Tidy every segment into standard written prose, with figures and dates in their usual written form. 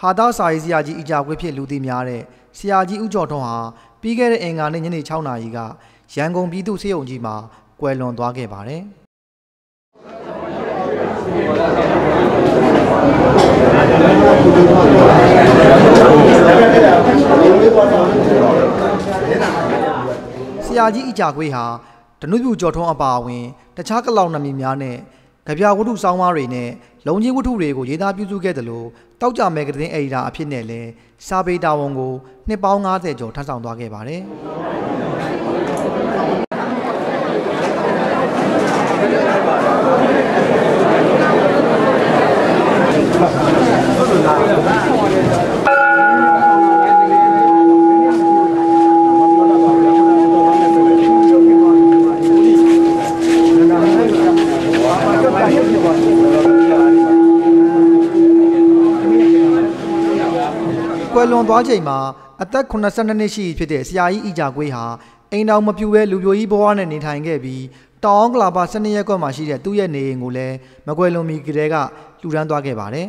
ဟာသားစာရေးဆရာကြီးအကြကွေးဖြစ်လူသိများတဲ့ဆရာကြီးဦးကျော်ထွန်းဟာပြီးခဲ့တဲ့အင်္ဂါနေ့ညနေ6 နာရီကရန်ကုန်ပြည်သူ့ဆေးရုံကြီးမှာကွယ်လွန်သွားခဲ့ပါတယ်။ဆရာကြီးအကြကွေးဟာဓနုပြူကျော်ထွန်းအပါအဝင်တခြားကလောင်နမည်များနဲ့ကြပြဝတ္ထုဆောင်းပါးတွေနဲ့လုံချင်းဝတ္ထုတွေကိုရေးသားပြုစုခဲ့တယ်လို့တောက်ကြမဲကတင်အက်ဒီတာအဖြစ်နဲ့လည်းစာပေတာဝန်ကိုနှစ်ပေါင်း90ကျော်ထမ်းဆောင်သွားခဲ့ပါတယ်။ကွယ်လွန်သွားချိန်မှာအသက်82နှစ်ရှိဖြစ်တဲ့ဆရာကြီးအကြကွေးဟာအိမ်တော်မပြူပဲလူပြိုကြီးဘဝနဲ့နေထိုင်ခဲ့ပြီးတောင်အောင်ကလာပါ12ရပ်ကွက်မှာရှိတဲ့သူ့ရဲ့နေအိမ်ကိုလည်းမကွယ်လွန်မီကတည်းကလှူဒန်းသွားခဲ့ပါတယ်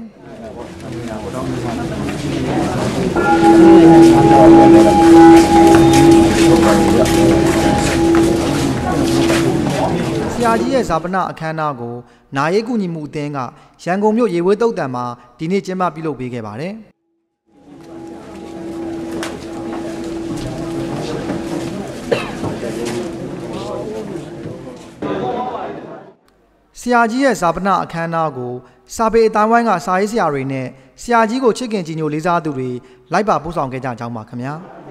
ဆရာကြီးရဲ့ဇာပနအခမ်းအနားကိုနာရေးကူညီမှုအသင်းကရန်ကုန်မြို့ရေဝေးတုတ်တံမှာဒီနေ့ကျင်းပပြုလုပ်ပေးခဲ့ပါတယ်ဆရာကြီးရဲ့ဇာပနအခမ်းအနားကိုစာပေအတိုင်းဝိုင်းကစာရေးဆရာတွေနဲ့ဆရာကြီးကိုချစ်ခင်ကြည်ညိုလေးစားသူတွေလိုက်ပါပို့ဆောင်ခဲ့ကြကြောင်းပါခင်ဗျာ။